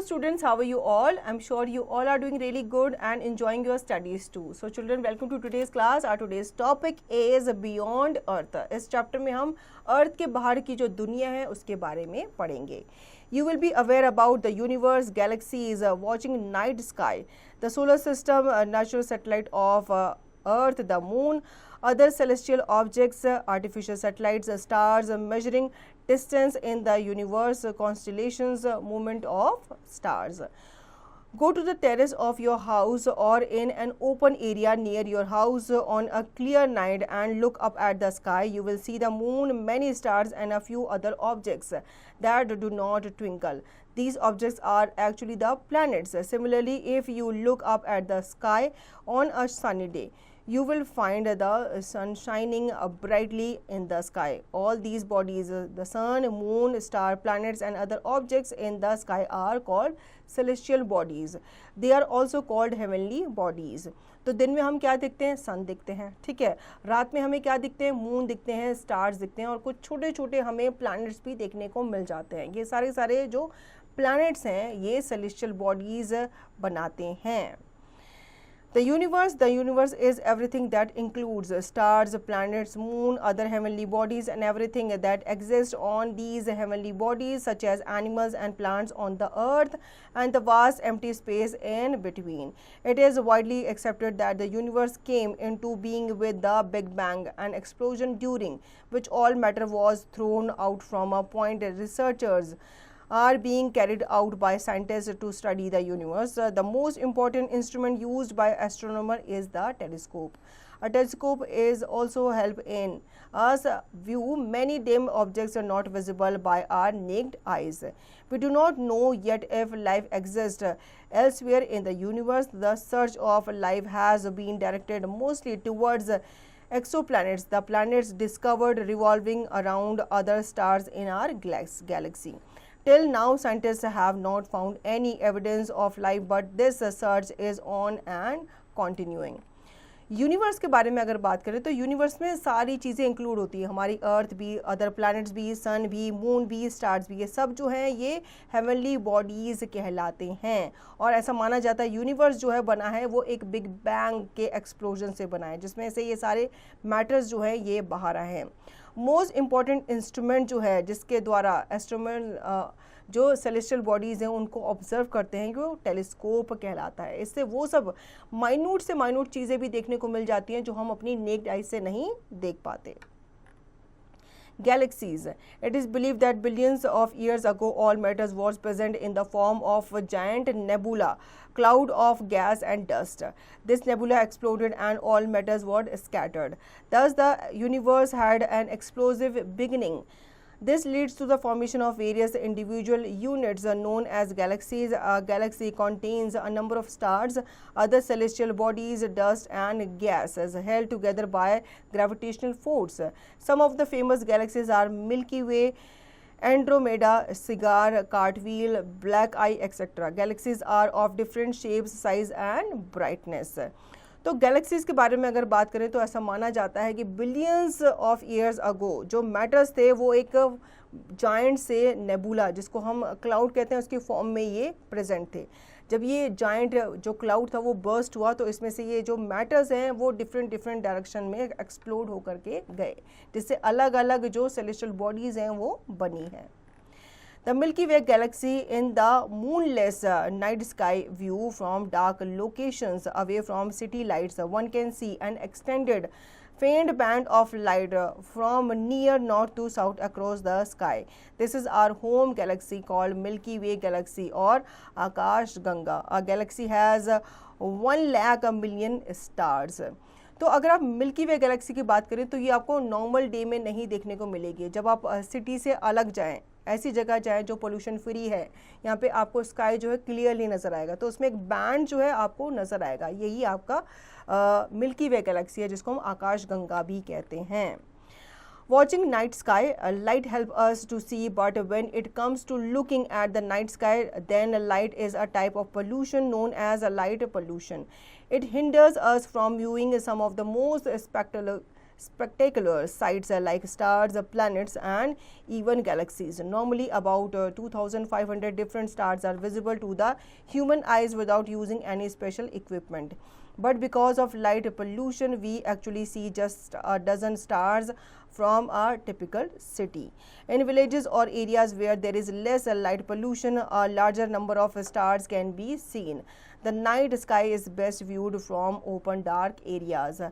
students, how are you all? I'm sure you all are doing really good and enjoying your studies too. So children, welcome to today's class. Our today's topic is Beyond Earth. इस chapter में हम अर्थ के बाहर की जो दुनिया है उसके बारे में पढ़ेंगे. You will be aware about the universe, galaxies, watching night sky, the solar system, natural satellite of Earth, the moon, other celestial objects, artificial satellites, stars, measuring distance in the universe, constellations, movement of stars. Go to the terrace of your house or in an open area near your house on a clear night and look up at the sky. You will see the moon, many stars and a few other objects that do not twinkle. These objects are actually the planets. Similarly, if you look up at the sky on a sunny day, you will find the sun shining brightly in the sky. All these bodies, the sun, moon, star, planets and other objects in the sky are called celestial bodies. They are also called heavenly bodies. तो दिन में हम क्या दिखते हैं? सन दिखते हैं, ठीक है. रात में हमें क्या दिखते हैं? मून दिखते हैं, स्टार्स दिखते हैं और कुछ छोटे छोटे हमें प्लैनेट्स भी देखने को मिल जाते हैं. ये सारे जो प्लैनेट्स हैं ये सेलेस्टियल बॉडीज बनाते हैं. The universe is everything that includes stars, planets, moon, other heavenly bodies and everything that exists on these heavenly bodies such as animals and plants on the earth and the vast empty space in between. It is widely accepted that the universe came into being with the Big Bang, an explosion during which all matter was thrown out from a point. Researchers are being carried out by scientists to study the universe. The most important instrument used by astronomers is the telescope. A telescope is also help in us view many dim objects are not visible by our naked eyes. We do not know yet if life exists elsewhere in the universe. The search of life has been directed mostly towards exoplanets, the planets discovered revolving around other stars in our galaxy. Till now, scientists have not found any evidence of life, but this search is on and continuing. Universe के बारे में अगर बात करें तो universe में सारी चीज़ें इंक्लूड होती है. हमारी अर्थ भी, अदर प्लैनेट्स भी, सन भी, मून भी, स्टार्स भी, ये सब जो हैं ये हेवनली बॉडीज़ कहलाते हैं. और ऐसा माना जाता है यूनिवर्स जो है बना है वो एक बिग बैंग के एक्सप्लोजन से बना है जिसमें से ये सारे मैटर्स जो है ये बाहर आए हैं. मोस्ट इम्पॉर्टेंट इंस्ट्रूमेंट जो है जिसके द्वारा एस्ट्रोनॉमर जो सेलेस्टियल बॉडीज़ हैं उनको ऑब्जर्व करते हैं वो टेलीस्कोप कहलाता है. इससे वो सब माइन्यूट से माइन्यूट चीज़ें भी देखने को मिल जाती हैं जो हम अपनी नेक्ड आई से नहीं देख पाते. Galaxies. It is believed that billions of years ago all matter was present in the form of a giant nebula, cloud of gas and dust. This nebula exploded and all matter was scattered. Thus the universe had an explosive beginning. This leads to the formation of various individual units known as galaxies. A galaxy contains a number of stars, other celestial bodies, dust and gases held together by gravitational force. Some of the famous galaxies are Milky Way, Andromeda, Cigar, Cartwheel, Black Eye, etc. Galaxies are of different shapes, size and brightness. तो galaxies के बारे में अगर बात करें तो ऐसा माना जाता है कि बिलियंस ऑफ ईयर्स अगो जो मैटर्स थे वो एक जायंट से नेबुला जिसको हम क्लाउड कहते हैं उसकी फॉर्म में ये प्रेजेंट थे. जब ये जायंट जो क्लाउड था वो बर्स्ट हुआ तो इसमें से ये जो मैटर्स हैं वो डिफरेंट डायरेक्शन में एक्सप्लोड होकर के गए जिससे अलग अलग जो सेलेस्टियल बॉडीज़ हैं वो बनी हैं. The Milky Way galaxy in the moonless night sky view from dark locations away from city lights. One can see an extended faint band of light from near north to south across the sky. This is our home galaxy called Milky Way galaxy or Akash Ganga. A galaxy has 1 lakh million stars. तो अगर आप milky वे Galaxy की बात करें तो ये आपको normal day में नहीं देखने को मिलेगी. जब आप सिटी से अलग जाएं, ऐसी जगह जाएं जो पोल्यूशन फ्री है, यहाँ पे आपको स्काई जो है क्लियरली नज़र आएगा तो उसमें एक बैंड जो है आपको नज़र आएगा. यही आपका मिल्की वे गैलेक्सी है जिसको हम आकाश गंगा भी कहते हैं. Watching night sky, light help us to see, but when it comes to looking at the night sky, then light is a type of pollution known as a light pollution. It hinders us from viewing some of the most spectacular sights like stars, planets, and even galaxies. Normally, about 2,500 different stars are visible to the human eyes without using any special equipment. But because of light pollution, we actually see just a dozen stars from a typical city. In villages or areas where there is less light pollution, a larger number of stars can be seen. The night sky is best viewed from open dark areas.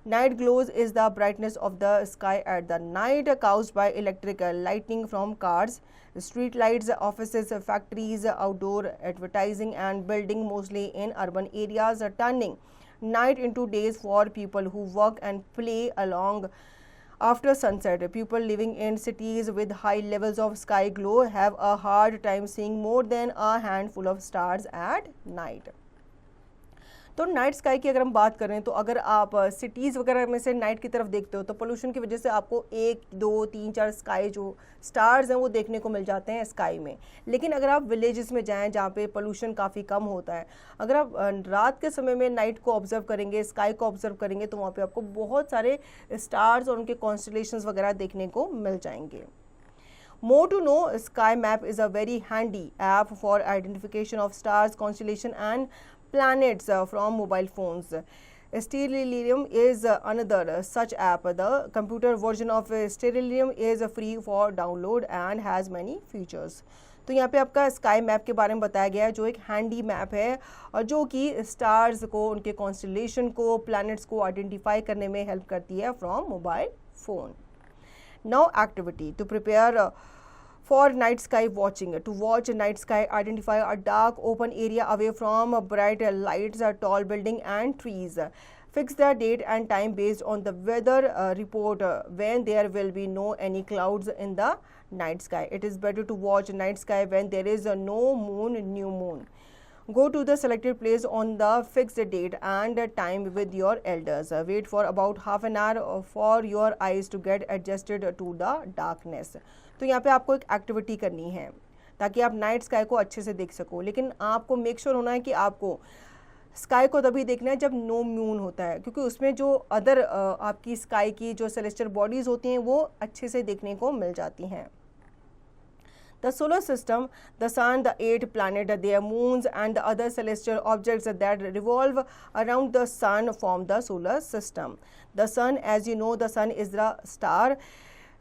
Night glows is the brightness of the sky at the night caused by electric lightning from cars, street lights, offices, factories, outdoor advertising, and building, mostly in urban areas, turning night into days for people who work and play along after sunset. People living in cities with high levels of sky glow have a hard time seeing more than a handful of stars at night. तो night sky की अगर हम बात करें तो अगर आप cities वगैरह में से नाइट की तरफ देखते हो तो पोल्यूशन की वजह से आपको 1, 2, 3, 4 स्काई जो स्टार्स हैं वो देखने को मिल जाते हैं स्काई में। लेकिन अगर आप विलेजेस में जाएं जहाँ पे पोल्यूशन काफ़ी कम होता है, अगर आप रात के समय में नाइट को ऑब्जर्व करेंगे, स्काई को ऑब्जर्व करेंगे, तो वहाँ पर आपको बहुत सारे स्टार्स और उनके कॉन्स्टलेशंस वगैरह देखने को मिल जाएंगे। More to know, Sky Map is a very handy app for identification of stars, constellation, and planets from mobile phones. Stellarium is another such app. The computer version of Stellarium is free for download and has many features. तो यहाँ पे आपका sky map के बारे में बताया गया है, जो एक हैंडी मैप है और जो कि स्टार्स को, उनके कॉन्स्टलेशन को, प्लैनेट्स को आइडेंटिफाई करने में हेल्प करती है from mobile phone. Now activity to prepare for night sky watching. To watch night sky, identify a dark open area away from bright lights, tall building and trees. Fix the date and time based on the weather report when there will be no any clouds in the night sky. It is better to watch night sky when there is no moon, new moon. Go to the selected place on the fixed date and time with your elders. Wait for about half an hour for your eyes to get adjusted to the darkness. तो यहाँ पे आपको एक activity करनी है ताकि आप night sky को अच्छे से देख सको, लेकिन आपको मेक श्योर होना है कि आपको स्काई को तभी देखना है जब नो मून होता है, क्योंकि उसमें जो अदर आपकी स्काई की जो सेलेस्टियल बॉडीज होती हैं वो अच्छे से देखने को मिल जाती हैं. The solar system, the sun, the 8 planets, their moons, and the other celestial objects that revolve around the sun form the solar system. The sun, as you know, the sun is the star.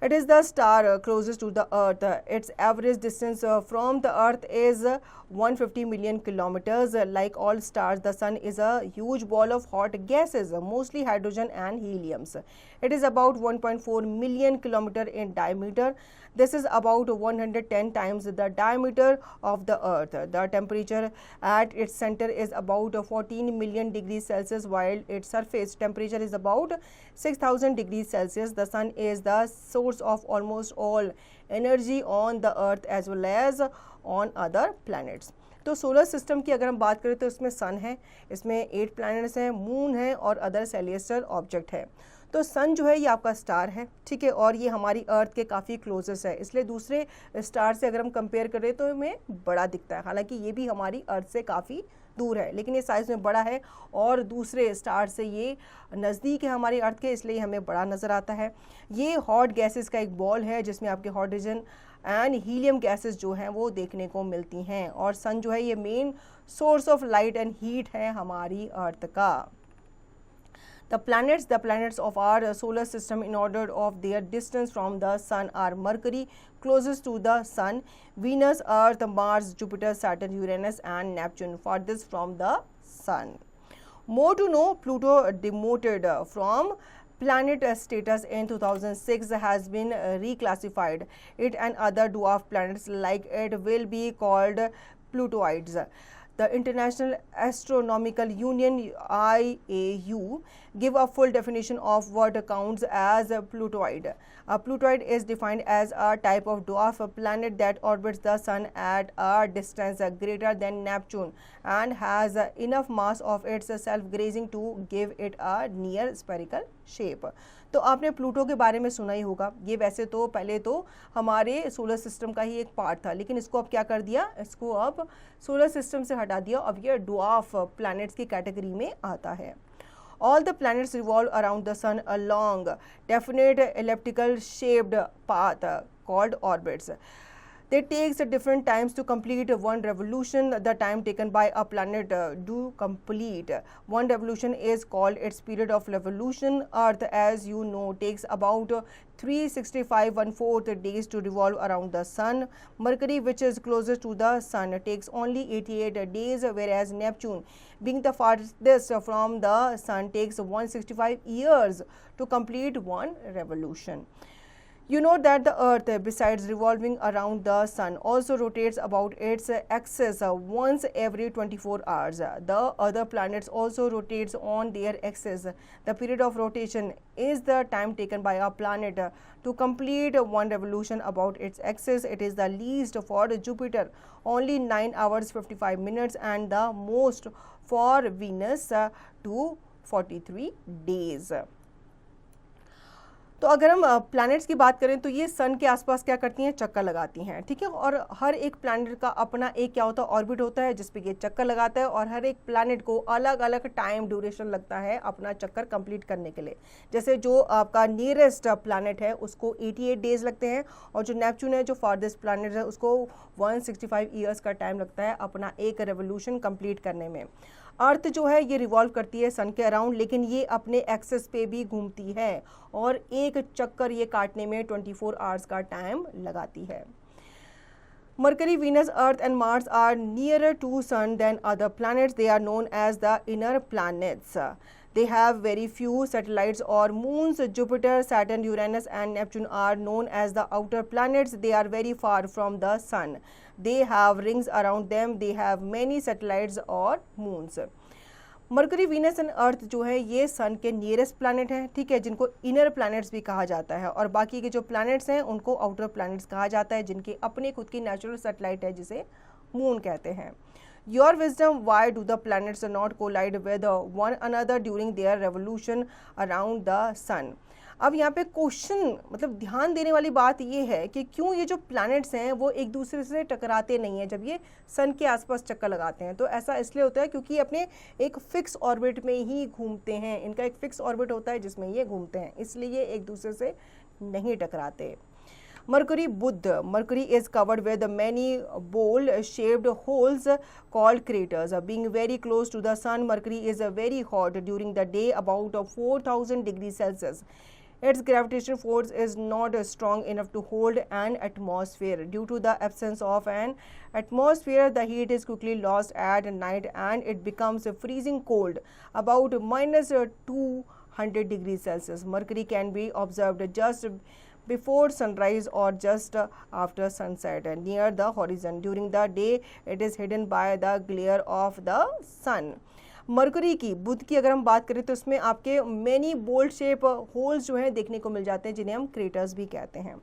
It is the star closest to the earth. Its average distance from the earth is 150 million kilometers. Like all stars, the sun is a huge ball of hot gases, mostly hydrogen and heliums. It is about 1.4 million kilometers in diameter. This is about 110 times the diameter of the earth. The temperature at its center is about 14 million degrees Celsius, while its surface temperature is about 6000 degrees Celsius. The sun is the source of almost all energy on the earth as well as on other planets. तो solar system की अगर हम बात करें तो इसमें सन है, इसमें 8 प्लैनेट्स हैं, मून है और अदर सेलेस्टियल ऑब्जेक्ट है. तो सन जो है ये आपका स्टार है, ठीक है, और ये हमारी अर्थ के काफ़ी क्लोजेस्ट है, इसलिए दूसरे स्टार से अगर हम कंपेयर करें तो हमें बड़ा दिखता है. हालांकि ये भी हमारी अर्थ से काफ़ी दूर है, लेकिन ये साइज़ में बड़ा है और दूसरे स्टार से ये नज़दीक है हमारी अर्थ के, इसलिए हमें बड़ा नज़र आता है. ये हॉट गैसेस का एक बॉल है जिसमें आपके हाइड्रोजन एंड हीलियम गैसेस जो हैं वो देखने को मिलती हैं, और सन जो है ये main source of light and heat है हमारी अर्थ का. The planets of our solar system in order of their distance from the sun are Mercury, closest to the sun, Venus, Earth, Mars, Jupiter, Saturn, Uranus and Neptune, farthest from the sun. More to know, Pluto, demoted from planet status in 2006, has been reclassified. It and other dwarf planets like it will be called Plutoids. The International Astronomical Union (IAU) give a full definition of what counts as a Plutoid. A Plutoid is defined as a type of dwarf planet that orbits the sun at a distance greater than Neptune and has enough mass of itself grazing to give it a near spherical shape. तो आपने Pluto के बारे में सुना ही होगा. ये वैसे तो पहले तो हमारे सोलर सिस्टम का ही एक पार्ट था, लेकिन इसको अब क्या कर दिया, इसको अब सोलर सिस्टम से हटा दिया. अब ये ड्वार्फ प्लैनेट्स की कैटेगरी में आता है. All the planets revolve around the sun along definite elliptical shaped path called orbits. They takes different times to complete one revolution. The time taken by a planet to complete one revolution is called its period of revolution. Earth, as you know, takes about 365 days to revolve around the sun. Mercury, which is closest to the sun, takes only 88 days, whereas Neptune, being the farthest from the sun, takes 165 years to complete one revolution. You know that the Earth, besides revolving around the Sun, also rotates about its axis once every 24 hours. The other planets also rotates on their axis. The period of rotation is the time taken by a planet to complete one revolution about its axis. It is the least for Jupiter, only 9 hours 55 minutes, and the most for Venus, 243 days. तो अगर हम planets की बात करें तो ये सन के आसपास क्या करती हैं, चक्कर लगाती हैं, ठीक है। और हर एक प्लैनेट का अपना एक क्या होता है, ऑर्बिट होता है जिस पे ये चक्कर लगाता है, और हर एक प्लैनेट को अलग अलग टाइम ड्यूरेशन लगता है अपना चक्कर कंप्लीट करने के लिए। जैसे जो आपका नियरेस्ट प्लैनेट है उसको 88 डेज लगते हैं, और जो नेपच्यून है जो फारदेस्ट प्लैनेट है उसको 165 ईयर्स का टाइम लगता है अपना एक रेवोल्यूशन कंप्लीट करने में। अर्थ जो है ये रिवॉल्व करती है सन के अराउंड, लेकिन ये अपने एक्सेस पे भी घूमती है और एक चक्कर ये काटने में 24 आवर्स का टाइम लगाती है। Mercury, Venus, Earth and Mars are nearer to Sun than other planets. They are known as the inner planets. They have very few satellites or moons. Jupiter, Saturn, Uranus and Neptune are known as the outer planets. They are very far from the Sun. They have rings around them. They have many satellites or moons. Mercury, Venus and earth जो है ये सन के nearest planet हैं, ठीक है, जिनको inner planets भी कहा जाता है, और बाकी के जो प्लैनेट्स हैं उनको आउटर प्लैनेट्स कहा जाता है, जिनके अपने खुद की नेचुरल सैटेलाइट है जिसे मून कहते हैं। Your wisdom, why do the planets not collide with one another during their revolution around the sun. अब यहाँ पे क्वेश्चन मतलब ध्यान देने वाली बात ये है कि क्यों ये जो प्लैनेट्स हैं वो एक दूसरे से टकराते नहीं हैं जब ये सन के आसपास चक्कर लगाते हैं। तो ऐसा इसलिए होता है क्योंकि ये अपने एक फिक्स ऑर्बिट में ही घूमते हैं, इनका एक फिक्स ऑर्बिट होता है जिसमें ये घूमते हैं, इसलिए ये एक दूसरे से नहीं टकराते। Mercury, Budh, Mercury is covered with many bowl-shaped holes called craters. Being very close to the sun, Mercury is very hot during the day, about 4,000 degrees Celsius. Its gravitational force is not strong enough to hold an atmosphere. Due to the absence of an atmosphere, the heat is quickly lost at night and it becomes freezing cold, about -200 degrees Celsius. Mercury can be observed just before sunrise or just after sunset near the horizon. During the day, it is hidden by the glare of the sun. Mercury की, बुध की अगर हम बात करें तो इसमें आपके many bold shape holes जो हैं देखने को मिल जाते हैं, जिन्हें हम क्रेटर्स भी कहते हैं।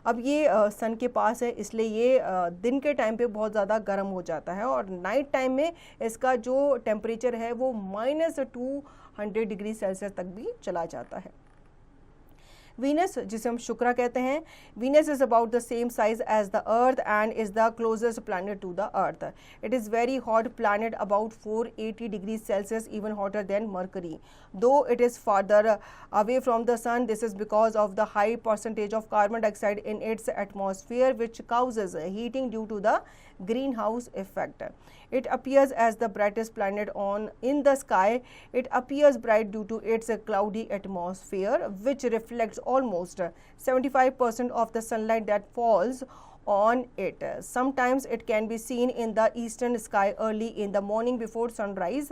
अब ये सन के पास है इसलिए ये दिन के टाइम पे बहुत ज़्यादा गर्म हो जाता है, और नाइट टाइम में इसका जो टेम्परेचर है वो -200 डिग्री सेल्सियस तक भी चला जाता है। Venus, जिसे हम शुक्र कहते हैं, Venus is about the same size as the Earth and is the closest planet to the Earth. It is very hot planet, about 480 degrees Celsius, even hotter than Mercury. Though it is farther away from the Sun, this is because of the high percentage of carbon dioxide in its atmosphere, which causes heating due to the greenhouse effect. It appears as the brightest planet in the sky. It appears bright due to its cloudy atmosphere, which reflects almost 75% of the sunlight that falls on it. Sometimes it can be seen in the eastern sky early in the morning before sunrise.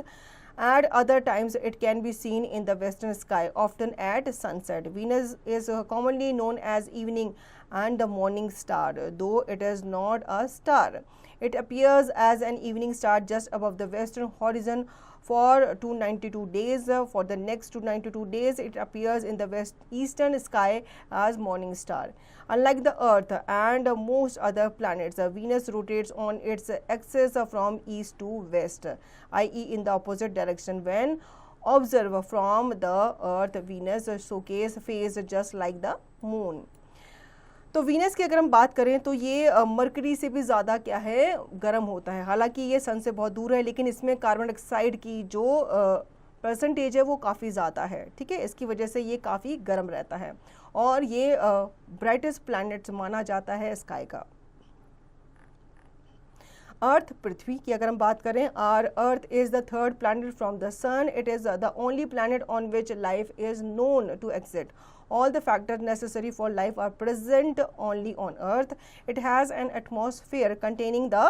At other times, it can be seen in the western sky, often at sunset. Venus is commonly known as evening and the morning star, though it is not a star. It appears as an evening star just above the western horizon for 292 days. For the next 292 days, it appears in the eastern sky as morning star. Unlike the Earth and most other planets, Venus rotates on its axis from east to west, i.e. in the opposite direction. When observed from the Earth, Venus showcase face just like the moon. तो Venus की अगर हम बात करें तो ये mercury से भी ज़्यादा क्या है, गर्म होता है। हालांकि ये सन से बहुत दूर है, लेकिन इसमें कार्बन डाइऑक्साइड की जो परसेंटेज है वो काफ़ी ज़्यादा है, ठीक है, इसकी वजह से ये काफ़ी गर्म रहता है और ये ब्राइटेस्ट प्लैनेट माना जाता है स्काई का। अर्थ, पृथ्वी की अगर हम बात करें, our earth is the third planet from the sun. It is the only planet on which life is known to exist. All the factors necessary for life are present only on Earth. It has an atmosphere containing the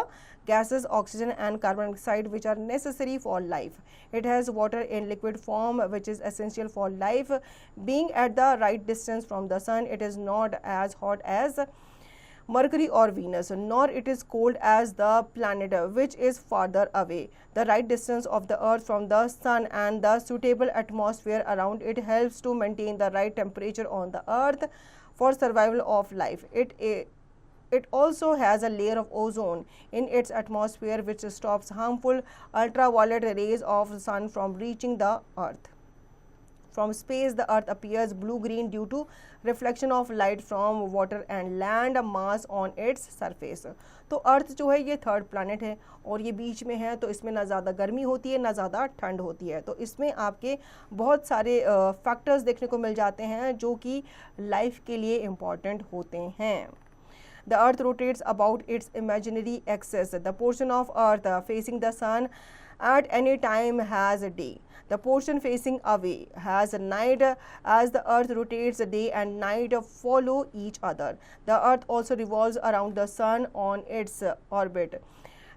gases oxygen and carbon dioxide which are necessary for life. It has water in liquid form which is essential for life. Being at the right distance from the sun, it is not as hot as Mercury or Venus, nor it is cold as the planet which is farther away. The right distance of the Earth from the Sun and the suitable atmosphere around it helps to maintain the right temperature on the Earth for survival of life. It also has a layer of ozone in its atmosphere which stops harmful ultraviolet rays of the sun from reaching the Earth. From space, the Earth appears blue-green due to reflection of light from water and land mass on its surface. तो अर्थ जो है ये third planet है और ये बीच में है, तो इसमें ना ज़्यादा गर्मी होती है ना ज़्यादा ठंड होती है, तो इसमें आपके बहुत सारे फैक्टर्स देखने को मिल जाते हैं जो कि लाइफ के लिए इम्पॉर्टेंट होते हैं. The Earth rotates about its imaginary axis. The portion of Earth facing the sun at any time has a day. The portion facing away has a night. As the Earth rotates, day and night follow each other. The Earth also revolves around the sun on its orbit.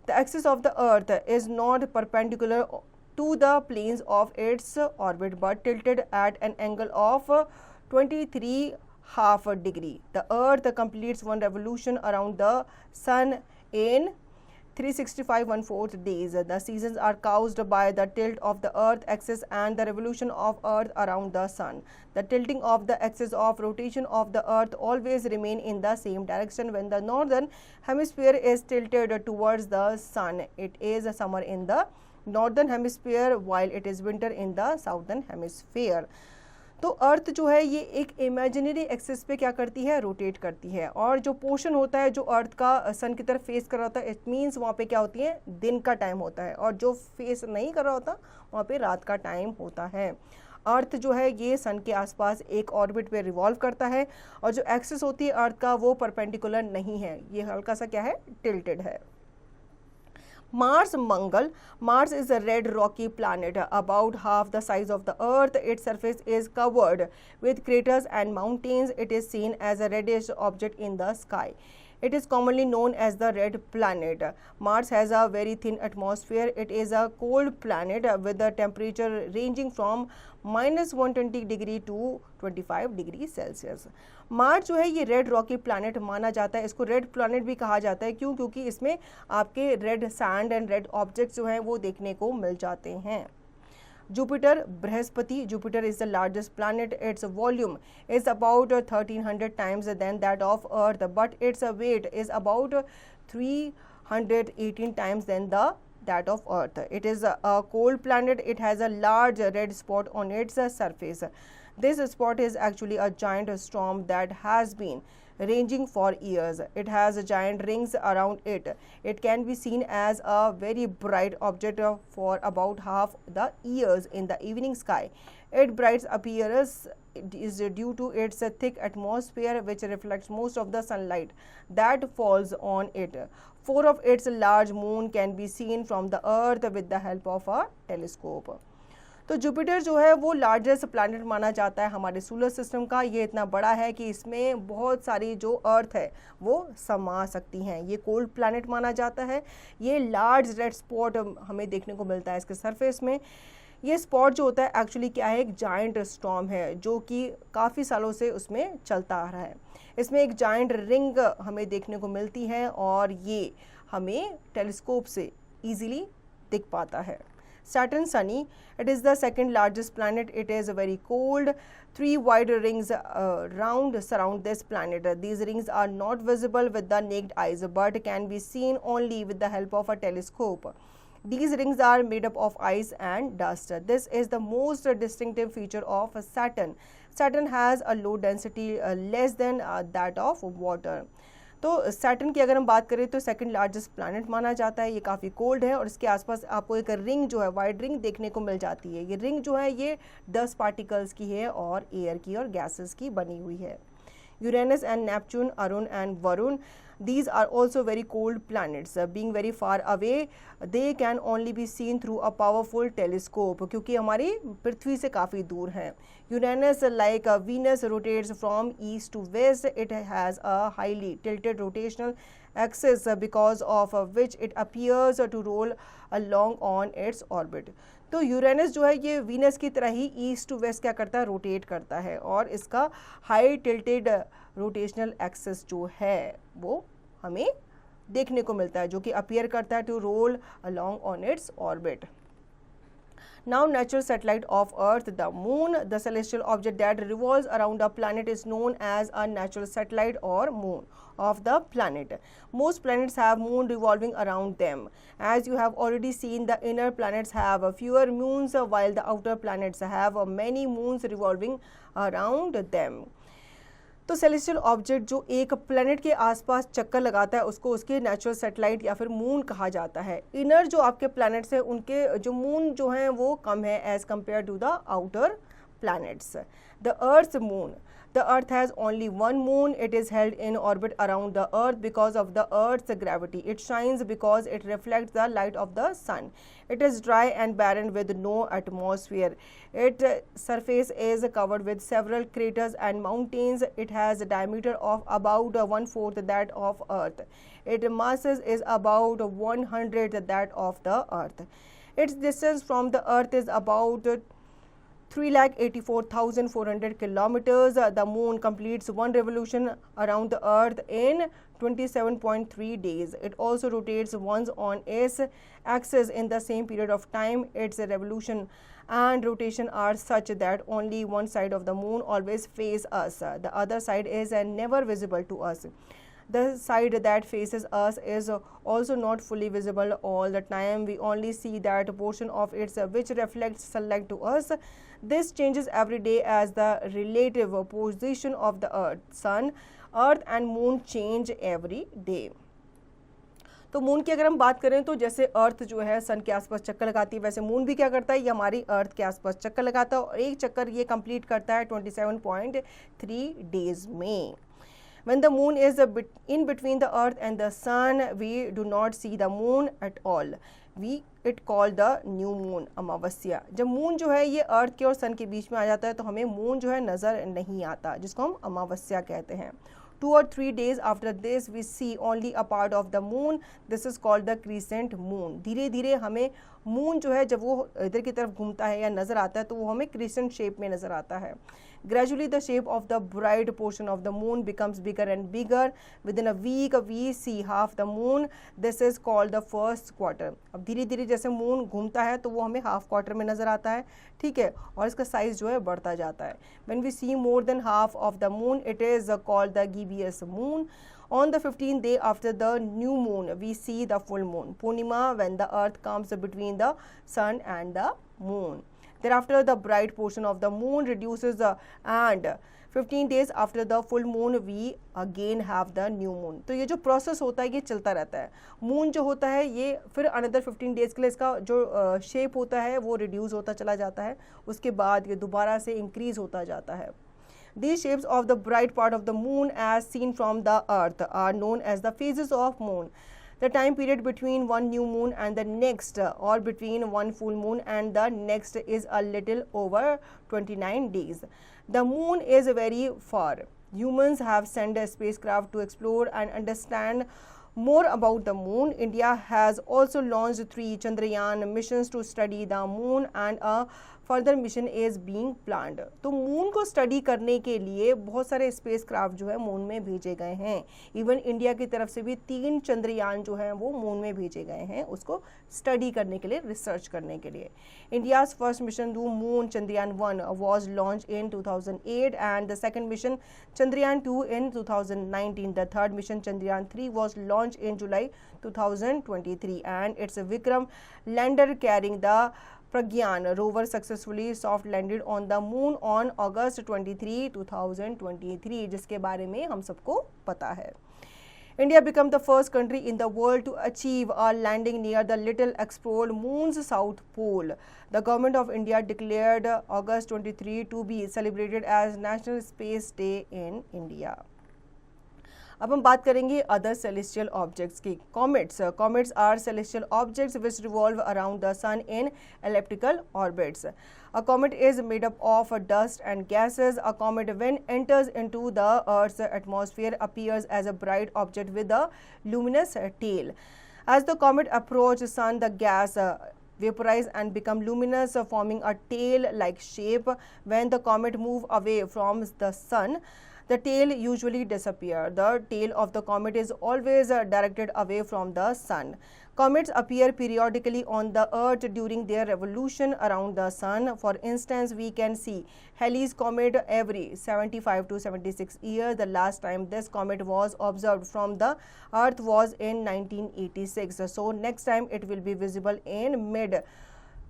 The axis of the Earth is not perpendicular to the planes of its orbit but tilted at an angle of 23.5 degree. The Earth completes one revolution around the sun in 365.14 days. The seasons are caused by the tilt of the Earth axis and the revolution of Earth around the sun. The tilting of the axis of rotation of the Earth always remain in the same direction. When the northern hemisphere is tilted towards the sun, it is summer in the northern hemisphere while it is winter in the southern hemisphere. तो अर्थ जो है ये एक imaginary axis पे क्या करती है, rotate करती है, और जो पोर्शन होता है जो अर्थ का सन की तरफ फेस कर रहा होता है, इट मीन्स वहाँ पे क्या होती है, दिन का टाइम होता है, और जो फेस नहीं कर रहा होता वहाँ पे रात का टाइम होता है. अर्थ जो है ये सन के आसपास एक ऑर्बिट पे रिवॉल्व करता है और जो एक्सिस होती है अर्थ का वो परपेंडिकुलर नहीं है, ये हल्का सा क्या है, टिल्टेड है. Mars, Mangal. Mars is a red rocky planet about half the size of the Earth. Its surface is covered with craters and mountains. It is seen as a reddish object in the sky. It is commonly known as the red planet. Mars has a very thin atmosphere. It is a cold planet with a temperature ranging from -120 degree to 25 degree Celsius. Mars जो है ये red Rocky planet माना जाता है. इसको red planet भी कहा जाता है. क्यों? क्योंकि इसमें आपके red sand and red objects जो हैं वो देखने को मिल जाते हैं. Jupiter, Brihaspati. Jupiter is the largest planet. Its volume is about 1300 times than that of Earth, but its weight is about 318 times than that of Earth. It is a cold planet. It has a large red spot on its surface. This spot is actually a giant storm that has been ranging for years. It has giant rings around it. It can be seen as a very bright object for about half the years in the evening sky. Its bright appearance is due to its thick atmosphere which reflects most of the sunlight that falls on it. 4 of its large moon can be seen from the earth with the help of a telescope. तो Jupiter जो है वो largest planet माना जाता है हमारे solar system का. ये इतना बड़ा है कि इसमें बहुत सारी जो अर्थ है वो समा सकती हैं. ये कोल्ड प्लैनेट माना जाता है. ये लार्ज रेड स्पॉट हमें देखने को मिलता है इसके सरफेस में. ये स्पॉट जो होता है एक्चुअली क्या है, एक जायंट स्टॉर्म है जो कि काफ़ी सालों से उसमें चलता आ रहा है. इसमें एक जायंट रिंग हमें देखने को मिलती है और ये हमें टेलीस्कोप से ईजिली दिख पाता है. Saturn, sunny. It is the second largest planet. It is very cold. 3 wide rings surround this planet. These rings are not visible with the naked eyes but can be seen only with the help of a telescope. These rings are made up of ice and dust. This is the most distinctive feature of Saturn. Saturn has a low density less than that of water. तो Saturn की अगर हम बात करें तो second largest planet माना जाता है। ये काफ़ी कोल्ड है और इसके आसपास आपको एक रिंग जो है वाइड रिंग देखने को मिल जाती है। ये रिंग जो है ये 10 पार्टिकल्स की है और एयर की और गैसेस की बनी हुई है। Uranus and Neptune, Arun and Varun, these are also very cold planets. Being very far away, they can only be seen through a powerful telescope, क्योंकि हमारी पृथ्वी से काफ़ी दूर हैं। Uranus, like Venus, rotates from east to west. It has a highly tilted rotational axis because of which it appears to roll along on its orbit. तो Uranus जो है ये वीनस की तरह ही ईस्ट टू वेस्ट क्या करता है, rotate करता है, और इसका हाई टिल्टेड रोटेशनल एक्सिस जो है वो हमें देखने को मिलता है, जो कि अपीयर करता है to roll along on its orbit. Now natural satellite of Earth, the Moon, the celestial object that revolves around a planet, is known as a natural satellite or moon of the planet. Most planets have moon revolving around them. As you have already seen, the inner planets have fewer moons while the outer planets have many moons revolving around them. तो celestial object जो एक planet के आसपास चक्कर लगाता है उसको उसके नेचुरल सैटेलाइट या फिर मून कहा जाता है। इनर जो आपके प्लैनेट्स हैं उनके जो मून जो हैं वो कम है as compare to the outer planets. The Earth's moon. The Earth has only one moon. It is held in orbit around the Earth because of the Earth's gravity. It shines because it reflects the light of the sun. It is dry and barren with no atmosphere. Its surface is covered with several craters and mountains. It has a diameter of about 1/4 that of Earth. Its mass is about 1/100 that of the Earth. Its distance from the Earth is about 3,84,400 kilometers. The moon completes one revolution around the Earth in 27.3 days. It also rotates once on its axis in the same period of time. Its revolution and rotation are such that only one side of the moon always faces us. The other side is never visible to us. The side that faces us is also not fully visible all the time. We only see that portion of it which reflects sunlight to us. This changes every day as the relative position of the sun, earth and moon change every day. तो moon की अगर हम बात करें तो जैसे अर्थ जो है सन के आसपास चक्कर लगाती है, वैसे मून भी क्या करता है, ये हमारी अर्थ के आसपास चक्कर लगाता है और एक चक्कर ये कंप्लीट करता है 27.3 डेज में. When the moon is in between the earth and the sun, we do not see the moon at all. It called the new moon, अमावस्या. जब मून जो है ये अर्थ के और सन के बीच में आ जाता है तो हमें मून जो है नज़र नहीं आता, जिसको हम अमावस्या कहते हैं. 2 or 3 days after this, we see only a part of the moon. This is called the crescent moon. धीरे धीरे हमें मून जो है जब वो इधर की तरफ घूमता है या नज़र आता है तो वो हमें क्रिसेंट शेप में नज़र आता है. Gradually the shape of the bright portion of the moon becomes bigger and bigger. Within a week we see half the moon. This is called the first quarter. अब धीरे धीरे जैसे मून घूमता है तो वो हमें हाफ क्वार्टर में नज़र आता है, ठीक है, और इसका साइज़ जो है बढ़ता जाता है. When we see more than half of the moon, it is called the gibbous moon. On the 15th day after the new moon, we see the full moon, Purnima, when the earth comes between the sun and the moon. Thereafter, the bright portion of the moon reduces and 15 days after the full moon, we again have the new moon. तो ये जो process होता है ये चलता रहता है. Moon जो होता है ये फिर अनदर 15 डेज़ के लिए इसका जो शेप होता है वो रिड्यूस होता चला जाता है, उसके बाद ये दोबारा से इंक्रीज होता जाता है. These shapes of the bright part of the moon as seen from the earth are known as the phases of moon. The time period between one new moon and the next, or between one full moon and the next, is a little over 29 days. The moon is very far. Humans have sent a spacecraft to explore and understand more about the moon. India has also launched 3 Chandrayaan missions to study the moon and a further mission is being planned. तो moon को study करने के लिए बहुत सारे spacecraft जो है moon में भेजे गए हैं. इवन इंडिया की तरफ से भी 3 चंद्रयान जो हैं वो मून में भेजे गए हैं उसको स्टडी करने के लिए, रिसर्च करने के लिए. India's first mission to moon, Chandrayaan 1, was launched in 2008 and the second mission Chandrayaan 2 in 2019. The third mission Chandrayaan 3 was launched in July 2023 and it's a Vikram lander carrying the Pragyan rover successfully soft landed on the moon on August 23, 2023, जिसके बारे में हम सबको पता है. India became the first country in the world to achieve a landing near the little explored moon's south pole. The government of India declared August 23 to be celebrated as National Space Day in India. अब हम बात करेंगे other celestial objects की. Comets are celestial objects which revolve around the sun in elliptical orbits. A comet is made up of dust and gases. A comet, when enters into the Earth's atmosphere, appears as a bright object with a luminous tail. As the comet approaches sun, the gas vaporize and become luminous, forming a tail-like shape. When the comet moves away from the sun, the tail usually disappears. The tail of the comet is always directed away from the sun. Comets appear periodically on the Earth during their revolution around the sun. For instance, we can see Halley's comet every 75 to 76 years. The last time this comet was observed from the Earth was in 1986. So next time it will be visible in mid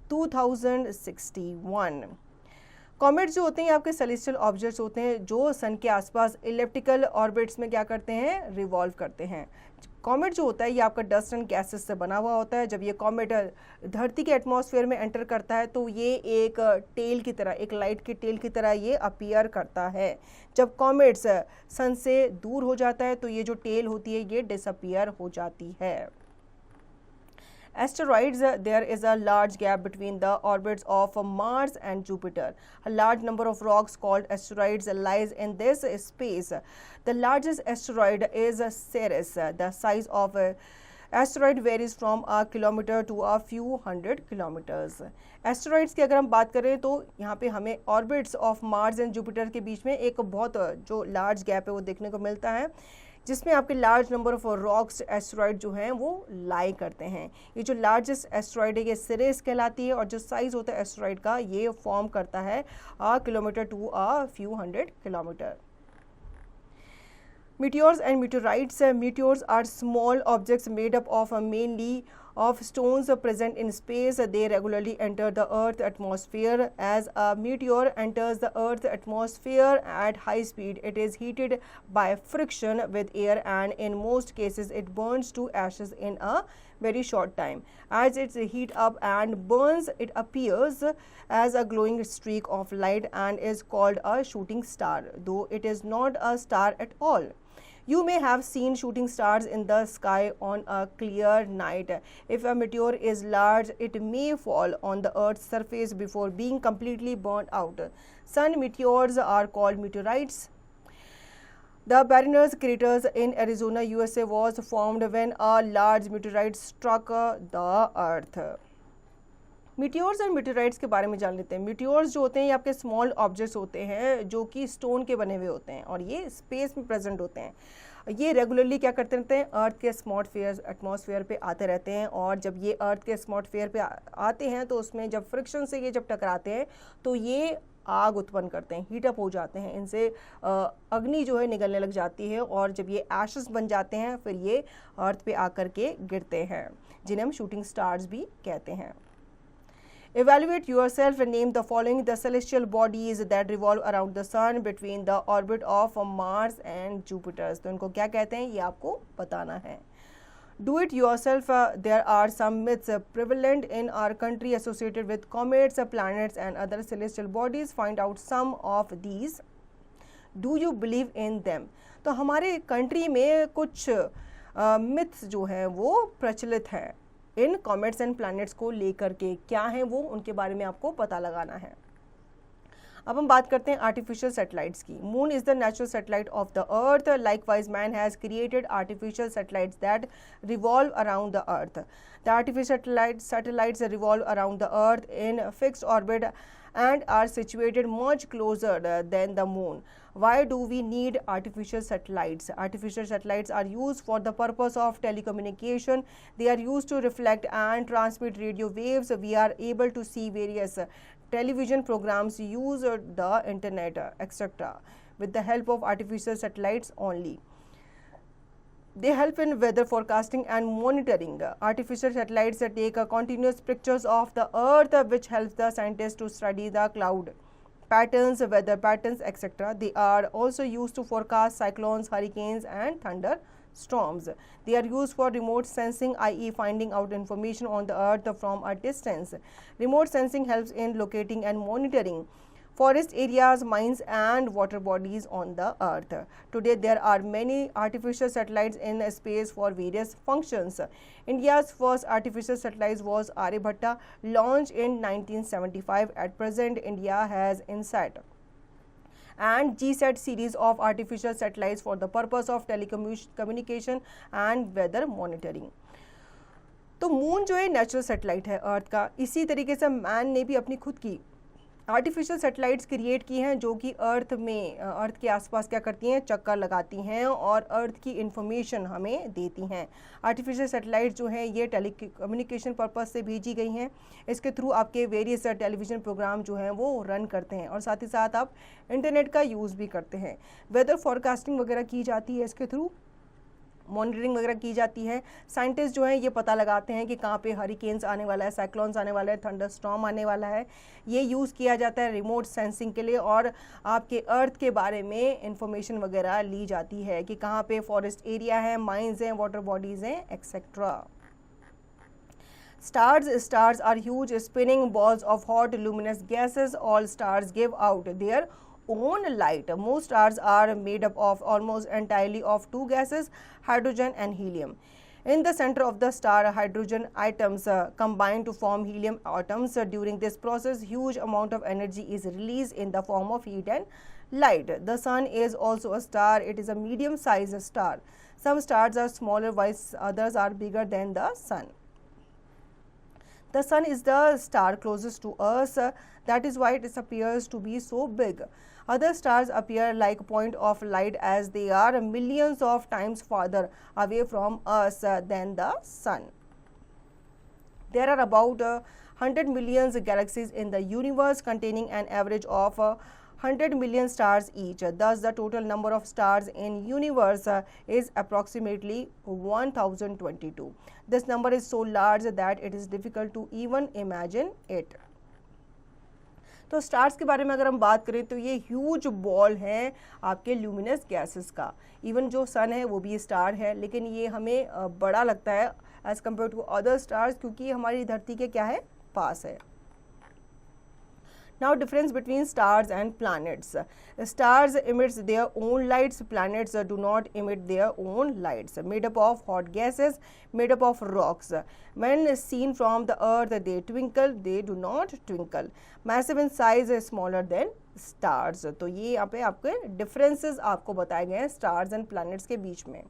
2061. Comets जो होते हैं आपके celestial objects होते हैं जो सन के आसपास elliptical orbits में क्या करते हैं, रिवॉल्व करते हैं. कॉमेट जो होता है ये आपका डस्ट एंड गैसेस से बना हुआ होता है. जब ये कॉमेट धरती के एटमॉस्फेयर में एंटर करता है तो ये एक टेल की तरह, एक लाइट की टेल की तरह ये अपीयर करता है. जब कॉमेट्स सन से दूर हो जाता है तो ये जो टेल होती है ये डिसअपीयर हो जाती है. Asteroids, there is a large gap between the orbits of Mars and Jupiter. A large number of rocks called asteroids lies in this space. The largest asteroid is Ceres. The size of asteroid varies from a kilometer to a few hundred kilometers. Asteroids की अगर हम बात करें तो यहाँ पे हमें orbits of Mars and Jupiter के बीच में एक बहुत जो लार्ज गैप है वो देखने को मिलता है, जिसमें आपके large number of rocks asteroid जो हैं वो लाई करते हैं. ये जो लार्जेस्ट एस्टेरॉइड है ये सिरेस कहलाती है और जो साइज़ होता है एस्टेरॉइड का ये फॉर्म करता है a kilometer to a few hundred kilometer. Meteors and meteorites. Meteors are small objects made up of mainly of stones present in space. They regularly enter the Earth's atmosphere. As a meteor enters the Earth's atmosphere at high speed, it is heated by friction with air, and in most cases it burns to ashes in a very short time. As it heats up and burns, it appears as a glowing streak of light and is called a shooting star, though it is not a star at all. You may have seen shooting stars in the sky on a clear night. If a meteor is large, it may fall on the Earth's surface before being completely burnt out. Sun meteors are called meteorites. The Barriers craters in Arizona, USA was formed when a large meteorite struck the Earth. Meteors and meteorites के बारे में जान लेते हैं. Meteors जो होते हैं ये आपके स्मॉल ऑब्जेक्ट्स होते हैं जो कि स्टोन के बने हुए होते हैं और ये स्पेस में प्रेजेंट होते हैं. ये रेगुलरली क्या करते रहते हैं, अर्थ के एटमॉस्फेयर पे आते रहते हैं और जब ये अर्थ के एटमॉस्फेयर पे आते हैं तो उसमें जब फ्रिक्शन से ये जब टकराते हैं तो ये आग उत्पन्न करते हैं, हीटअप हो जाते हैं, इनसे अग्नि जो है निकलने लग जाती है और जब ये एशेस बन जाते हैं फिर ये अर्थ पे आकर के गिरते हैं, जिन्हें हम शूटिंग स्टार्स भी कहते हैं. Evaluate yourself and name the following the celestial bodies that revolve around the sun between the orbit of Mars and Jupiter. तो इनको क्या कहते हैं ये आपको बताना है. Do it yourself. There are some myths prevalent in our country associated with comets, planets and other celestial bodies. Find out some of these. Do you believe in them? तो हमारे कंट्री में कुछ myths जो हैं वो प्रचलित हैं इन comets and planets को लेकर के. क्या हैं वो, उनके बारे में आपको पता लगाना है. अब हम बात करते हैं आर्टिफिशियल सैटेलाइट्स की. Moon is the natural satellite of the earth. Likewise man has created artificial satellites that revolve around the earth. The artificial satellites revolve around the earth in fixed orbit and are situated much closer than the moon. Why do we need artificial satellites? Artificial satellites are used for the purpose of telecommunication. They are used to reflect and transmit radio waves. We are able to see various television programs, use the internet, etc. with the help of artificial satellites only. They help in weather forecasting and monitoring. Artificial satellites take continuous pictures of the earth, which helps the scientists to study the cloud patterns, weather patterns, etc. They are also used to forecast cyclones, hurricanes and thunder thunderstorms. They are used for remote sensing, i.e. finding out information on the earth from a distance. Remote sensing helps in locating and monitoring forest areas, mines and water bodies on the earth. Today there are many artificial satellites in space for various functions. India's first artificial satellite was Aryabhatta, launched in 1975. At present, India has INSAT and GSAT series of artificial satellites for the purpose of telecommunication and weather monitoring. तो moon जो है natural satellite है अर्थ का, इसी तरीके से man ने भी अपनी खुद की आर्टिफिशियल सैटेलाइट्स क्रिएट की हैं जो कि अर्थ के आसपास क्या करती हैं, चक्कर लगाती हैं और अर्थ की इंफॉर्मेशन हमें देती हैं। आर्टिफिशियल सैटेलाइट्स जो हैं ये टेलीकम्युनिकेशन पर्पस से भेजी गई हैं। इसके थ्रू आपके वेरियस टेलीविज़न प्रोग्राम जो हैं वो रन करते हैं और साथ ही साथ आप इंटरनेट का यूज़ भी करते हैं। वेदर फॉरकास्टिंग वगैरह की जाती है, इसके थ्रू मॉनिटरिंग वगैरह की जाती है। साइंटिस्ट जो हैं ये पता लगाते हैं कि कहाँ पे हरिकेन्स आने वाला है, साइक्लोन्स आने वाला है, थंडरस्टॉर्म आने वाला है। ये यूज़ किया जाता है रिमोट सेंसिंग के लिए और आपके अर्थ के बारे में इंफॉर्मेशन वगैरह ली जाती है कि कहाँ पे फॉरेस्ट एरिया है, माइंस हैं, वाटर बॉडीज़ हैं, etcetera. Stars are huge spinning balls of hot luminous gases. All stars give out their own light. Most stars are made up of almost entirely of two gases, hydrogen and helium. In the center of the star, hydrogen atoms combine to form helium atoms. During this process, huge amount of energy is released in the form of heat and light. The sun is also a star. It is a medium-sized star. Some stars are smaller while others are bigger than the sun. The sun is the star closest to us. That is why it appears to be so big. Other stars appear like a point of light as they are millions of times farther away from us than the sun. There are about 100 million galaxies in the universe containing an average of 100 million stars each. Thus, the total number of stars in universe is approximately 1022. This number is so large that it is difficult to even imagine it. तो stars के बारे में अगर हम बात करें तो ये ह्यूज बॉल हैं आपके ल्यूमिनस गैसेस का। इवन जो सन है वो भी स्टार है, लेकिन ये हमें बड़ा लगता है as compare to other stars क्योंकि हमारी धरती के क्या है, पास है। Now, difference between stars and planets. Stars emits their own lights. Planets do not emit their own lights. Made up of hot gases, made up of rocks. When seen from the earth, they twinkle. They do not twinkle. Massive in size, smaller than stars. तो ये यहाँ पे आपके differences आपको बताए गए हैं stars and planets के बीच में।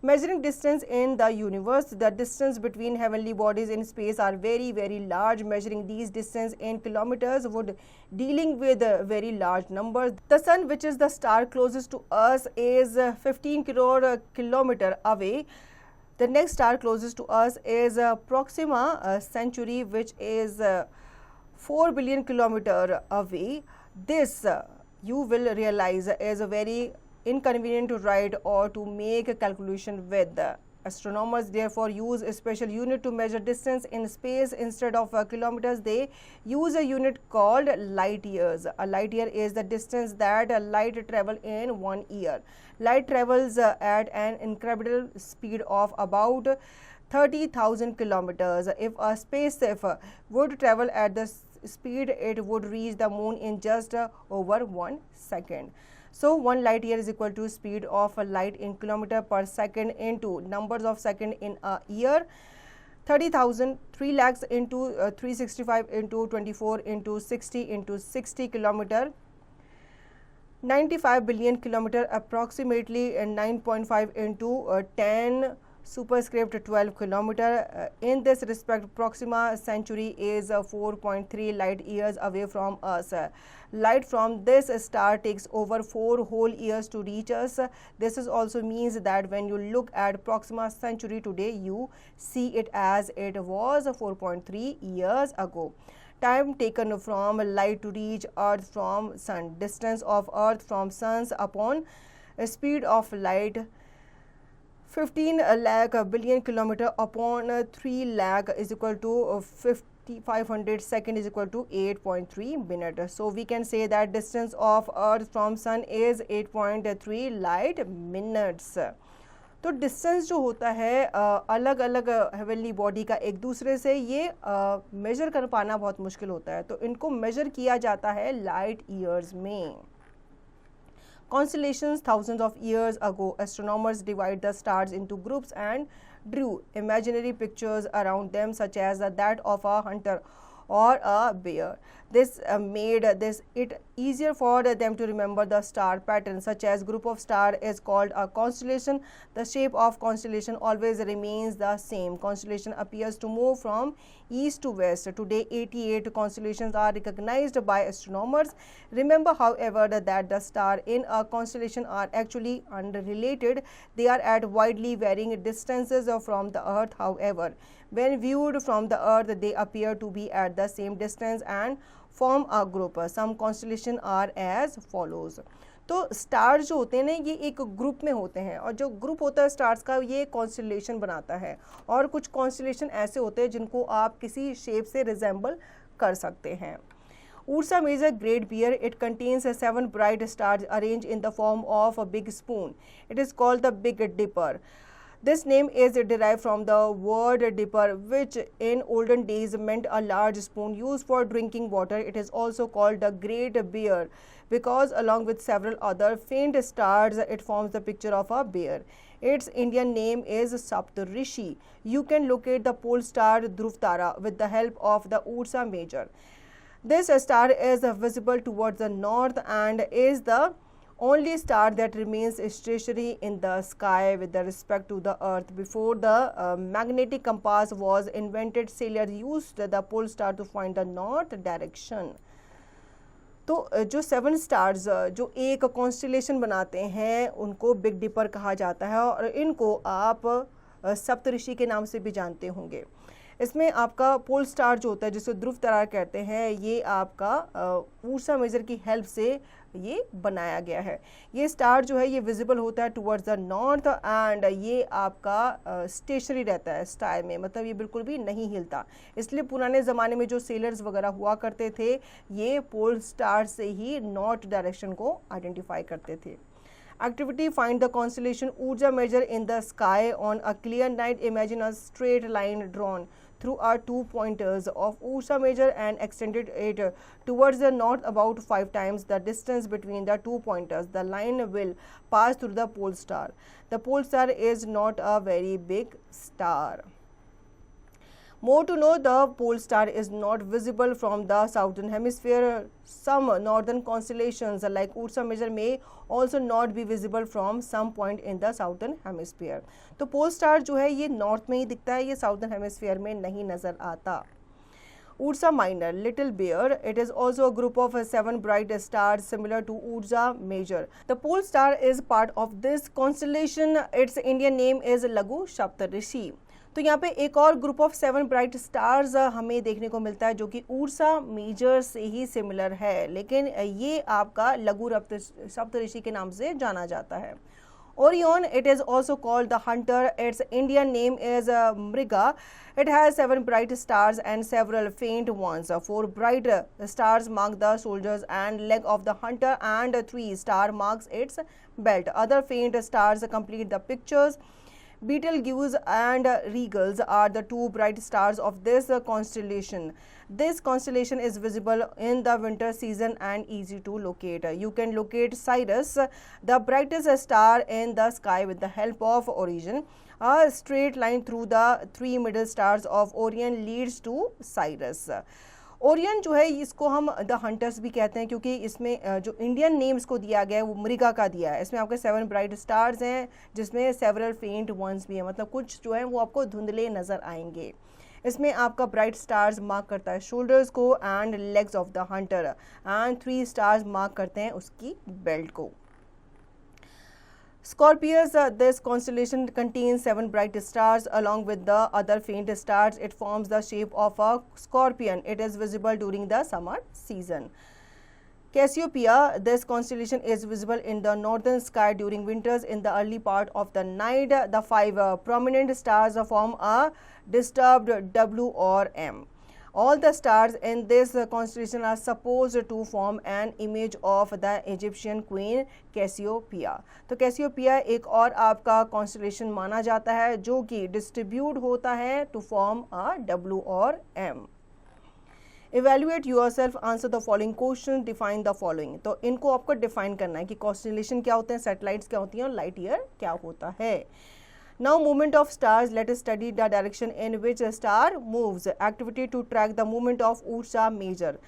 Measuring distance in the universe, the distance between heavenly bodies in space are very, very large. Measuring these distance in kilometers would dealing with very large numbers. The sun, which is the star closest to us, is 15 crore kilometer away. The next star closest to us is Proxima Centauri, which is 4 billion kilometer away. This you will realize is a very inconvenient to write or to make a calculation with. Astronomers therefore use a special unit to measure distance in space. Instead of kilometers, they use a unit called light years. A light year is the distance that light travels in 1 year. Light travels at an incredible speed of about 30,000 kilometers. If a spaceship would travel at the speed, it would reach the moon in just over 1 second. So, 1 light year is equal to speed of light in kilometer per second into numbers of second in a year. 30,000, 3 lakhs into 365 into 24 into 60 into 60 kilometer. 95 billion kilometer, approximately 9.5 into 10 superscript 12 kilometer. In this respect, Proxima Centauri is 4.3 light years away from us. Light from this star takes over 4 whole years to reach us. This is also means that when you look at Proxima Centauri today, you see it as it was 4.3 years ago. Time taken from light to reach Earth from Sun. Distance of Earth from Suns upon speed of light 15 lakh billion kilometer upon 3 lakh is equal to 500 second is equal to 8.3 minute. So we can say that distance of Earth from Sun is 8.3 light minutes. तो distance जो होता है अलग अलग heavenly body का एक दूसरे से, ये मेजर कर पाना बहुत मुश्किल होता है, तो इनको मेजर किया जाता है लाइट ईयर्स में। Constellations, thousands of years ago, astronomers divide the stars into groups and drew imaginary pictures around them, such as that of a hunter or a bear. This made it easier for them to remember the star pattern, such as group of star is called a constellation. The shape of constellation always remains the same. Constellation appears to move from east to west. Today 88 constellations are recognized by astronomers. Remember, however, that the star in a constellation are actually unrelated. They are at widely varying distances from the earth. However, when viewed from the earth, they appear to be at the same distance and form a group. Some constellation are as follows. तो stars जो होते हैं ना, ये एक group में होते हैं, और जो ग्रुप होता है स्टार्स का, ये कॉन्स्टलेशन बनाता है। और कुछ कॉन्स्टलेशन ऐसे होते हैं जिनको आप किसी शेप से रिजेंबल कर सकते हैं। Ursa Major Great Bear, it contains 7 bright stars arranged in the form of a big spoon. It is called the Big Dipper. This name is derived from the word dipper, which in olden days meant a large spoon used for drinking water. It is also called the Great Bear because, along with several other faint stars, it forms the picture of a bear. Its Indian name is Saptarishi. You can locate the pole star Dhruv Tara with the help of the Ursa Major. This star is visible towards the north and is the only star that remains stationary in the sky with respect to the earth. Before the magnetic compass was invented, sailors used the pole star to find the north direction. तो जो 7 stars जो एक constellation बनाते हैं उनको big dipper कहा जाता है, और इनको आप सप्तऋषि के नाम से भी जानते होंगे। इसमें आपका पोल स्टार जो होता है, जिसे ध्रुव तारा कहते हैं, ये आपका ऊर्सा मेजर की हेल्प से ये बनाया गया है। ये स्टार जो है ये विजिबल होता है टुवर्ड्स द नॉर्थ, एंड ये आपका स्टेशनरी रहता है स्टार में, मतलब ये बिल्कुल भी नहीं हिलता। इसलिए पुराने ज़माने में जो सेलर्स वगैरह हुआ करते थे, ये पोल स्टार से ही नॉर्थ डायरेक्शन को आइडेंटिफाई करते थे। Activity: find the constellation Ursa Major in the sky on a clear night. Imagine a straight line drawn through our 2 pointers of Ursa Major and extended it towards the north about 5 times the distance between the 2 pointers. The line will pass through the pole star. The pole star is not a very big star. More to know, the pole star is not visible from the southern hemisphere. Some northern constellations like Ursa Major may also not be visible from some point in the southern hemisphere. तो pole star जो है ये north में ही दिखता है, ये southern hemisphere में नहीं नजर आता। Ursa Minor, Little Bear. It is also a group of 7 bright stars similar to Ursa Major. The pole star is part of this constellation. Its Indian name is Lagu Saptarishi. तो यहाँ पे एक और group of 7 bright stars हमें देखने को मिलता है जो कि ऊर्सा मेजर से ही सिमिलर है, लेकिन ये आपका लघु सप्तऋषि के नाम से जाना जाता है। Orion, it is also called the hunter. Its Indian name is Mriga. It has 7 bright stars and several faint ones. 4 bright stars mark the shoulders and leg of the hunter, and 3 star marks its belt. Other faint stars complete the pictures. Betelgeuse and Regals are the 2 bright stars of this constellation. This constellation is visible in the winter season and easy to locate. You can locate Sirius, the brightest star in the sky, with the help of Orion. A straight line through the 3 middle stars of Orion leads to Sirius. Orion जो है इसको हम the hunters भी कहते हैं, क्योंकि इसमें जो इंडियन नेम इसको दिया गया है वो मृगा का दिया है। इसमें आपके 7 ब्राइट स्टार्स हैं जिसमें सेवरल फेंट वंस भी हैं, मतलब कुछ जो है वो आपको धुंधले नज़र आएंगे। इसमें आपका ब्राइट स्टार्स मार्क करता है शोल्डर्स को and legs of the Hunter, and 3 stars mark करते हैं उसकी बेल्ट को। Scorpius, this constellation contains 7 bright stars along with the other faint stars. It forms the shape of a scorpion. It is visible during the summer season. Cassiopeia, this constellation is visible in the northern sky during winters in the early part of the night. The 5 prominent stars form a disturbed W or M. All the stars in this constellation are supposed to form an image of the Egyptian queen Cassiopeia. तो Cassiopeia एक और आपका constellation माना जाता है जो कि distribute होता है to form a W और M. Evaluate yourself, answer the following questions, define the following. तो इनको आपको define करना है कि constellation क्या होते हैं, satellites क्या होती हैं और light year क्या होता है. Now movement of stars, let us study the direction in which a star moves. Activity to track the movement of Ursa Major.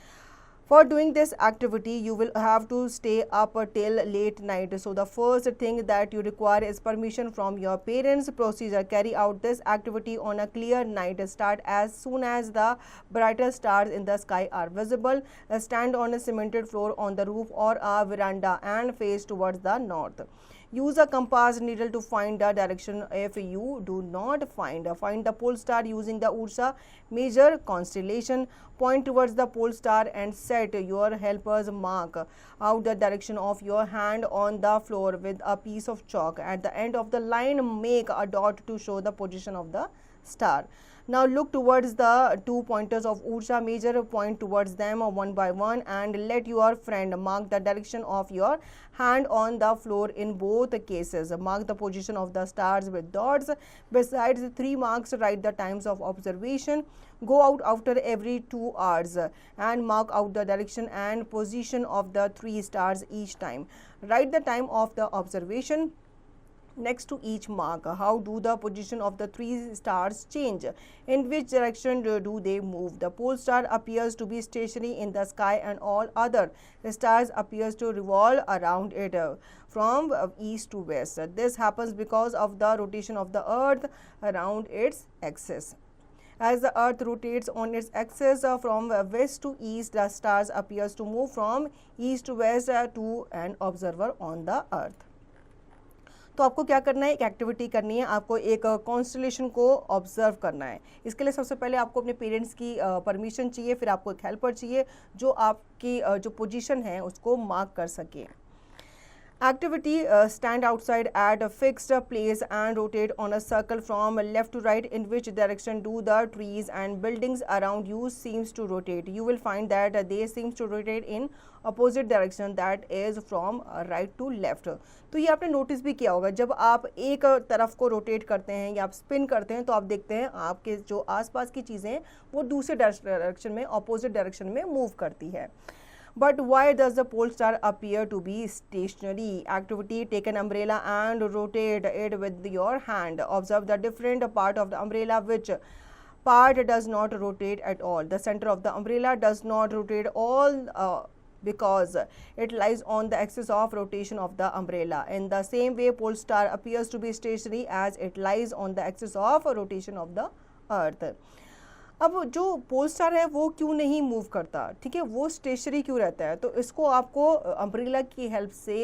For doing this activity, you will have to stay up till late night. So the first thing that you require is permission from your parents. Procedure: carry out this activity on a clear night. Start as soon as the brightest stars in the sky are visible. Stand on a cemented floor on the roof or a veranda and face towards the north. Use a compass needle to find the direction. If you do not find the pole star using the Ursa Major constellation. Point towards the pole star and set your helpers mark out the direction of your hand on the floor with a piece of chalk. At the end of the line, make a dot to show the position of the star. Now look towards the 2 pointers of Ursa Major, point towards them one by one and let your friend mark the direction of your hand on the floor in both cases. Mark the position of the stars with dots. Besides 3 marks, write the times of observation. Go out after every 2 hours and mark out the direction and position of the 3 stars each time. Write the time of the observation next to each mark. How do the position of the 3 stars change? In which direction do they move? The pole star appears to be stationary in the sky and all other stars appears to revolve around it from east to west. This happens because of the rotation of the earth around its axis. As the earth rotates on its axis from west to east, the stars appears to move from east to west to an observer on the earth. तो आपको क्या करना है, एक activity करनी है, आपको एक कॉन्स्टलेशन को ऑब्जर्व करना है. इसके लिए सबसे पहले आपको अपने पेरेंट्स की परमिशन चाहिए, फिर आपको एक हेल्पर चाहिए जो आपकी जो पोजीशन है उसको मार्क कर सके. Activity: stand outside at a fixed place and rotate on a circle from left to right. In which direction do the trees and buildings around you seems to rotate? You will find that they seems to rotate in opposite direction, that is from right to left. तो ये आपने notice भी किया होगा, जब आप एक तरफ को रोटेट करते हैं या आप स्पिन करते हैं तो आप देखते हैं आपके जो आसपास की चीज़ें हैं वो दूसरे डायरेक्शन में, ऑपोजिट डायरेक्शन में मूव करती है. But why does the pole star appear to be stationary? Activity: take an umbrella and rotate it with your hand. Observe the different part of the umbrella. Which part does not rotate at all? The center of the umbrella does not rotate all because it lies on the axis of rotation of the umbrella. In the same way, pole star appears to be stationary as it lies on the axis of rotation of the earth. अब जो pole star है वो क्यों नहीं move करता, ठीक है, वो स्टेशनरी क्यों रहता है? तो इसको आपको अम्ब्रेला की हेल्प से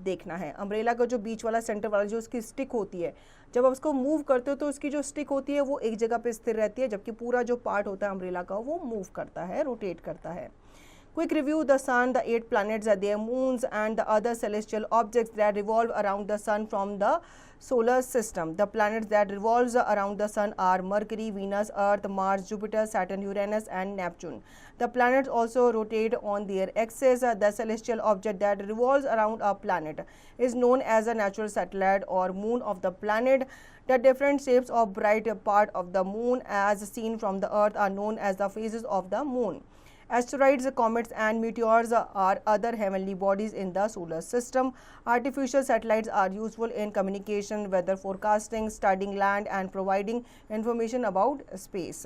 देखना है. अम्ब्रेला का जो बीच वाला सेंटर वाला जो उसकी स्टिक होती है, जब आप उसको मूव करते हो तो उसकी जो स्टिक होती है वो एक जगह पे स्थिर रहती है, जबकि पूरा जो पार्ट होता है अम्ब्रेला का वो मूव करता है, रोटेट करता है. Quick review: the sun, the 8 planets, their moons and the other celestial objects that revolve around the sun from the solar system. The planets that revolve around the sun are Mercury, Venus, Earth, Mars, Jupiter, Saturn, Uranus and Neptune. The planets also rotate on their axis. The celestial object that revolves around a planet is known as a natural satellite or moon of the planet. The different shapes of bright part of the moon as seen from the earth are known as the phases of the moon. Asteroids, comets and meteors are other heavenly bodies in the solar system. Artificial satellites are useful in communication, weather forecasting, studying land and providing information about space.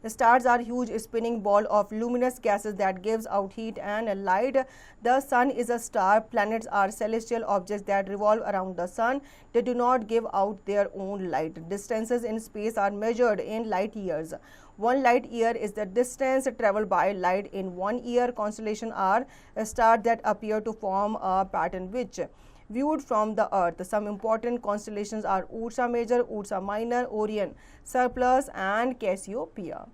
Stars are huge spinning ball of luminous gases that gives out heat and light. The sun is a star. Planets are celestial objects that revolve around the sun. They do not give out their own light. Distances in space are measured in light years. 1 light year is the distance traveled by light in 1 year. Constellations are stars that appear to form a pattern which viewed from the earth. Some important constellations are Ursa Major, Ursa Minor, Orion, Cepheus and Cassiopeia.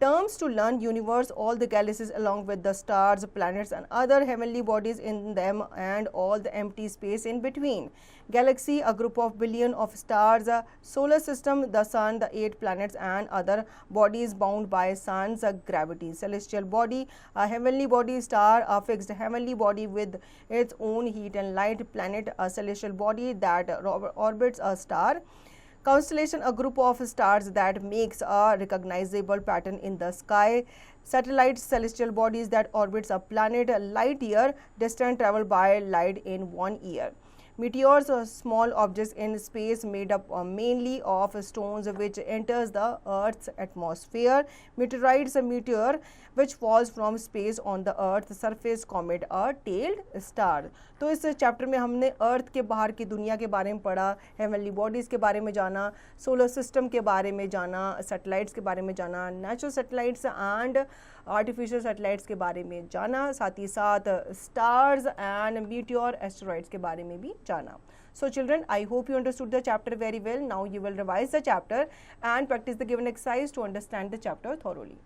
terms to learn universe, all the galaxies along with the stars, planets and other heavenly bodies in them, and all the empty space in between. Galaxy, a group of billion of stars. Solar system, the sun, the 8 planets and other bodies bound by sun's gravity. Celestial body, a heavenly body. Star, a fixed heavenly body with its own heat and light. Planet, a celestial body that orbits a star. Constellation, a group of stars that makes a recognizable pattern in the sky. Satellites, celestial bodies that orbits a planet light year distant, travel by light in 1 year. Meteors, small objects in space made up mainly of stones which enters the Earth's atmosphere. Meteorites, a meteor which falls from space on the Earth's surface. Comet, a tailed star. तो इस chapter में हमने अर्थ के बाहर की दुनिया के बारे में पढ़ा, हेवनली बॉडीज़ के बारे में जाना, सोलर सिस्टम के बारे में जाना, सैटेलाइट्स के बारे में जाना, natural satellites and artificial satellites के बारे में जाना, साथ ही साथ स्टार्स एंड मीटियोर एस्टेरॉइड्स के बारे में भी जाना. So children, I hope you understood the chapter very well. Now you will revise the chapter and practice the given exercise to understand the chapter thoroughly.